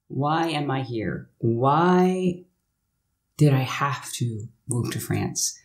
Why am I here? Why did I have to move to France?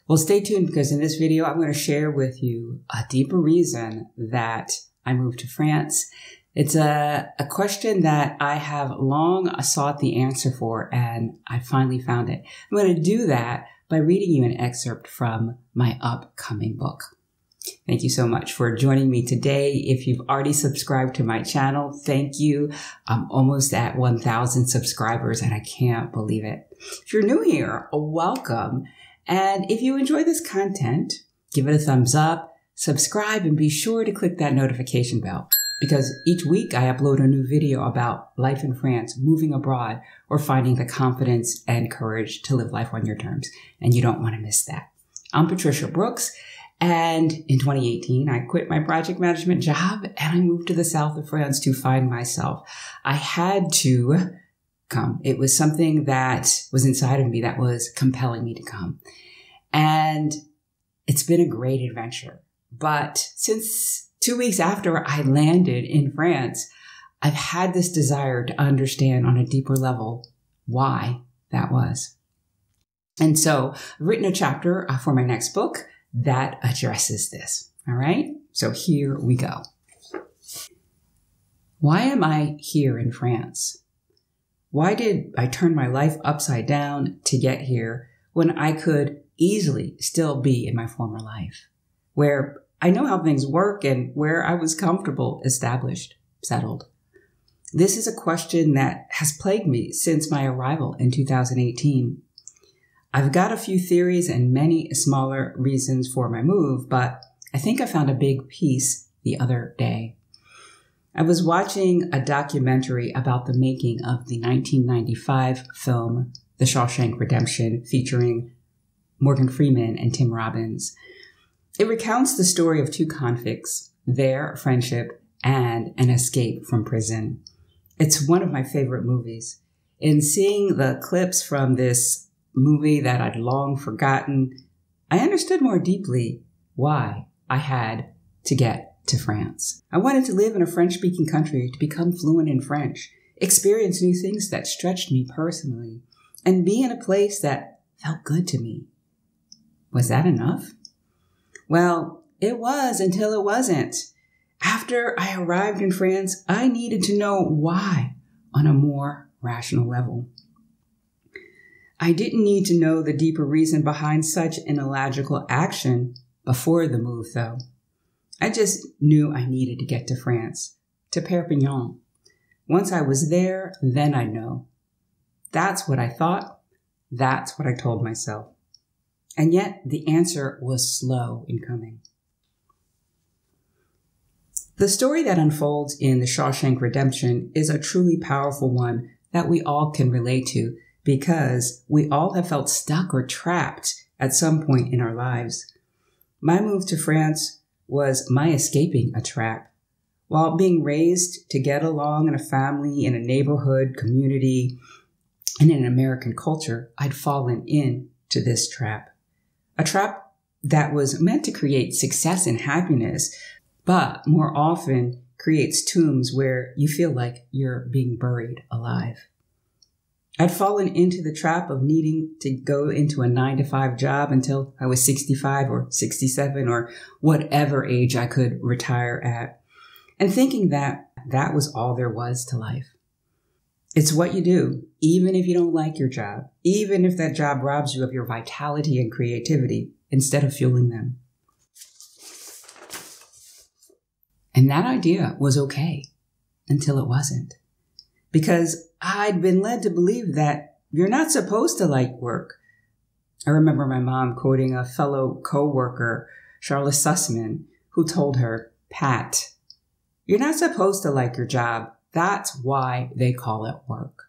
Well, stay tuned because in this video, I'm going to share with you a deeper reason that I moved to France. It's a question that I have long sought the answer for, and I finally found it. I'm going to do that by reading you an excerpt from my upcoming book. Thank you so much for joining me today. If you've already subscribed to my channel, thank you. I'm almost at 1,000 subscribers and I can't believe it. If you're new here, welcome. And if you enjoy this content, give it a thumbs up, subscribe, and be sure to click that notification bell because each week I upload a new video about life in France, moving abroad, or finding the confidence and courage to live life on your terms. And you don't want to miss that. I'm Patricia Brooks. And in 2018, I quit my project management job and I moved to the south of France to find myself. I had to come. It was something that was inside of me that was compelling me to come. And it's been a great adventure. But since 2 weeks after I landed in France, I've had this desire to understand on a deeper level why that was. And so I've written a chapter for my next book that addresses this. All right. So here we go. Why am I here in France? Why did I turn my life upside down to get here when I could easily still be in my former life, where I know how things work and where I was comfortable, established, settled? This is a question that has plagued me since my arrival in 2018. I've got a few theories and many smaller reasons for my move, but I think I found a big piece the other day. I was watching a documentary about the making of the 1995 film, The Shawshank Redemption, featuring Morgan Freeman and Tim Robbins. It recounts the story of two convicts, their friendship, and an escape from prison. It's one of my favorite movies. In seeing the clips from this movie that I'd long forgotten, I understood more deeply why I had to get to France. I wanted to live in a French-speaking country to become fluent in French, experience new things that stretched me personally, and be in a place that felt good to me. Was that enough? Well, it was until it wasn't. After I arrived in France, I needed to know why on a more rational level. I didn't need to know the deeper reason behind such an illogical action before the move, though. I just knew I needed to get to France, to Perpignan. Once I was there, then I'd know. That's what I thought. That's what I told myself. And yet the answer was slow in coming. The story that unfolds in The Shawshank Redemption is a truly powerful one that we all can relate to, because we all have felt stuck or trapped at some point in our lives. My move to France was my escaping a trap. While being raised to get along in a family, in a neighborhood, community, and in American culture, I'd fallen into this trap. A trap that was meant to create success and happiness, but more often creates tombs where you feel like you're being buried alive. I'd fallen into the trap of needing to go into a 9-to-5 job until I was 65 or 67 or whatever age I could retire at, and thinking that that was all there was to life. It's what you do, even if you don't like your job, even if that job robs you of your vitality and creativity instead of fueling them. And that idea was okay until it wasn't. Because I'd been led to believe that you're not supposed to like work. I remember my mom quoting a fellow co-worker, Charlotte Sussman, who told her, "Pat, you're not supposed to like your job. That's why they call it work."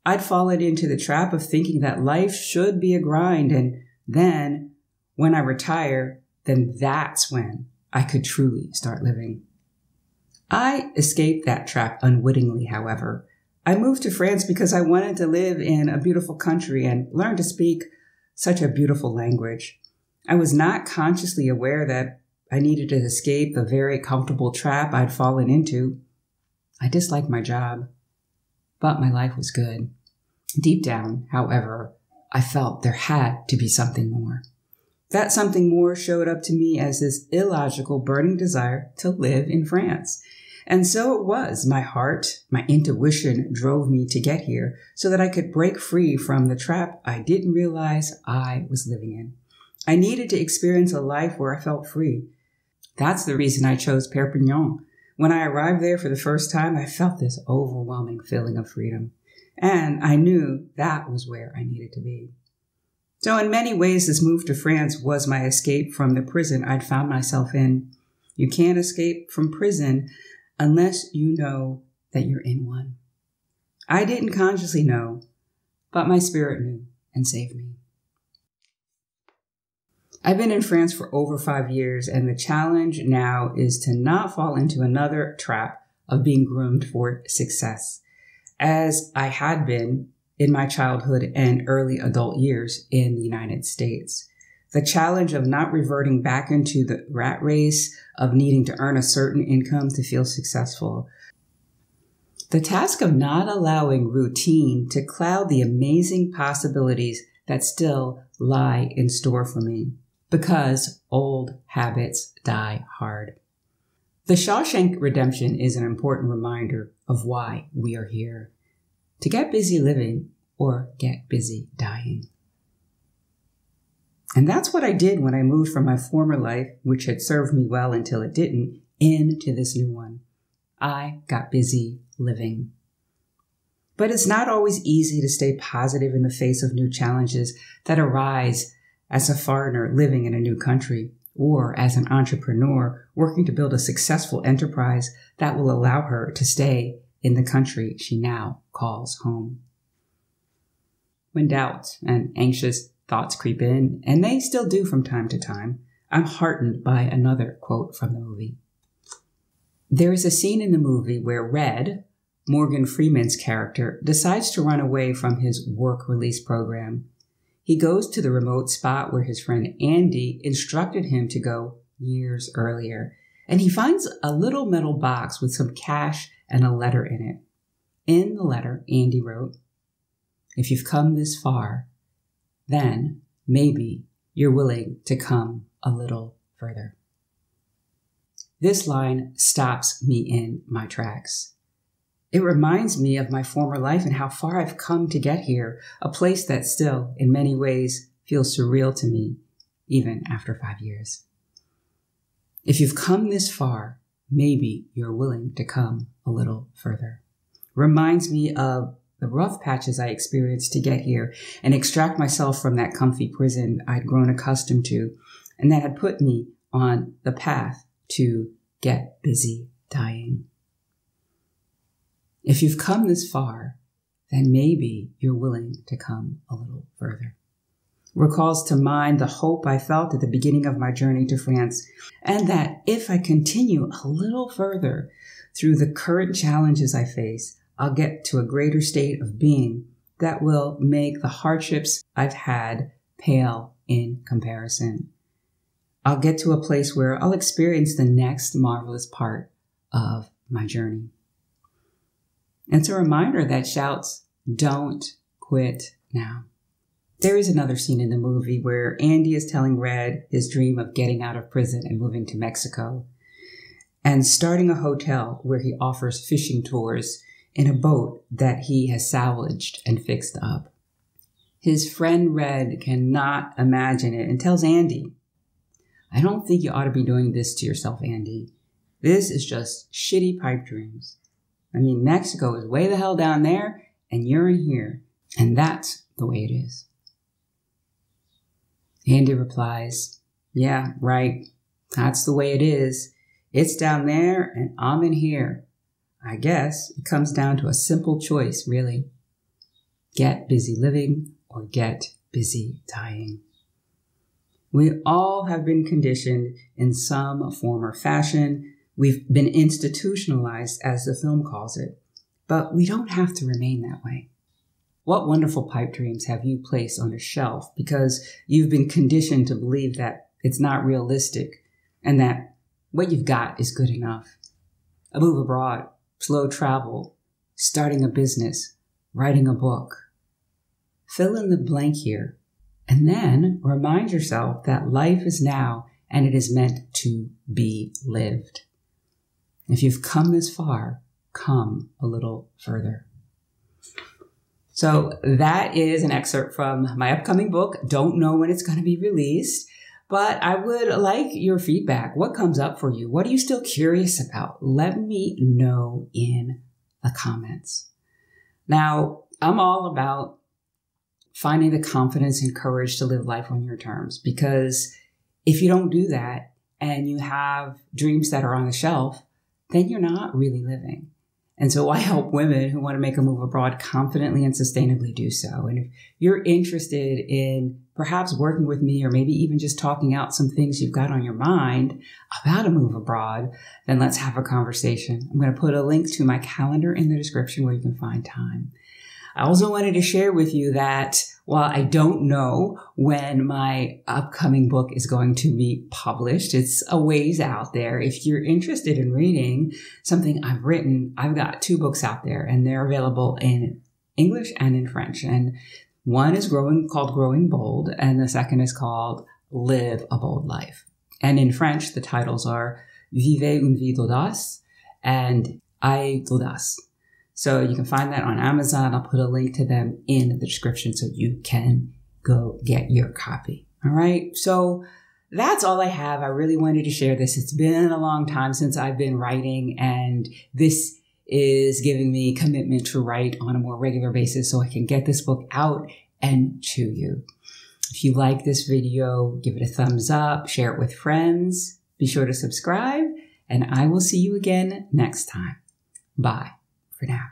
I'd fallen into the trap of thinking that life should be a grind, and then when I retire, then that's when I could truly start living. I escaped that trap unwittingly, however. I moved to France because I wanted to live in a beautiful country and learn to speak such a beautiful language. I was not consciously aware that I needed to escape the very comfortable trap I'd fallen into. I disliked my job. but my life was good. Deep down, however, I felt there had to be something more. That something more showed up to me as this illogical, burning desire to live in France. And so it was. My heart, my intuition drove me to get here so that I could break free from the trap I didn't realize I was living in. I needed to experience a life where I felt free. That's the reason I chose Perpignan. When I arrived there for the first time, I felt this overwhelming feeling of freedom. And I knew that was where I needed to be. So in many ways, this move to France was my escape from the prison I'd found myself in. You can't escape from prison unless you know that you're in one. I didn't consciously know, but my spirit knew and saved me. I've been in France for over 5 years, and the challenge now is to not fall into another trap of being groomed for success, as I had been in my childhood and early adult years in the United States. The challenge of not reverting back into the rat race of needing to earn a certain income to feel successful. The task of not allowing routine to cloud the amazing possibilities that still lie in store for me, because old habits die hard. The Shawshank Redemption is an important reminder of why we are here. To get busy living or get busy dying. And that's what I did when I moved from my former life, which had served me well until it didn't, into this new one. I got busy living. But it's not always easy to stay positive in the face of new challenges that arise as a foreigner living in a new country, or as an entrepreneur working to build a successful enterprise that will allow her to stay in the country she now calls home. When doubt and anxious thoughts creep in, and they still do from time to time, I'm heartened by another quote from the movie. There is a scene in the movie where Red, Morgan Freeman's character, decides to run away from his work release program. He goes to the remote spot where his friend Andy instructed him to go years earlier, and he finds a little metal box with some cash and a letter in it. In the letter, Andy wrote, "If you've come this far, then maybe you're willing to come a little further." This line stops me in my tracks. It reminds me of my former life and how far I've come to get here, a place that still, in many ways, feels surreal to me, even after 5 years. If you've come this far, maybe you're willing to come a little further. Reminds me of the rough patches I experienced to get here and extract myself from that comfy prison I'd grown accustomed to, and that had put me on the path to get busy dying. If you've come this far, then maybe you're willing to come a little further. Recalls to mind the hope I felt at the beginning of my journey to France, and that if I continue a little further through the current challenges I face, I'll get to a greater state of being that will make the hardships I've had pale in comparison. I'll get to a place where I'll experience the next marvelous part of my journey. It's a reminder that shouts, "Don't quit now." There is another scene in the movie where Andy is telling Red his dream of getting out of prison and moving to Mexico and starting a hotel where he offers fishing tours in a boat that he has salvaged and fixed up. His friend Red cannot imagine it and tells Andy, "I don't think you ought to be doing this to yourself, Andy. This is just shitty pipe dreams. I mean, Mexico is way the hell down there, and you're in here, and that's the way it is." Andy replies, "Yeah, right. That's the way it is. It's down there, and I'm in here. I guess it comes down to a simple choice, really. Get busy living or get busy dying." We all have been conditioned in some form or fashion. We've been institutionalized, as the film calls it, but we don't have to remain that way. What wonderful pipe dreams have you placed on a shelf because you've been conditioned to believe that it's not realistic and that what you've got is good enough? A move abroad, slow travel, starting a business, writing a book. Fill in the blank here, and then remind yourself that life is now and it is meant to be lived. If you've come this far, come a little further. So that is an excerpt from my upcoming book. Don't know when it's going to be released, but I would like your feedback. What comes up for you? What are you still curious about? Let me know in the comments. Now, I'm all about finding the confidence and courage to live life on your terms, because if you don't do that and you have dreams that are on the shelf, then you're not really living. And so I help women who want to make a move abroad confidently and sustainably do so. And if you're interested in perhaps working with me, or maybe even just talking out some things you've got on your mind about a move abroad, then let's have a conversation. I'm going to put a link to my calendar in the description where you can find time. I also wanted to share with you that while I don't know when my upcoming book is going to be published, it's a ways out there. If you're interested in reading something I've written, I've got 2 books out there, and they're available in English and in French. And one is called Growing Bold, and the second is called Live a Bold Life. And in French, the titles are Vivez une vie d'audace and Aie d'audace. So you can find that on Amazon. I'll put a link to them in the description so you can go get your copy. All right. So that's all I have. I really wanted to share this. It's been a long time since I've been writing, and this is giving me commitment to write on a more regular basis so I can get this book out and to you. If you like this video, give it a thumbs up, share it with friends. Be sure to subscribe, and I will see you again next time. Bye for now.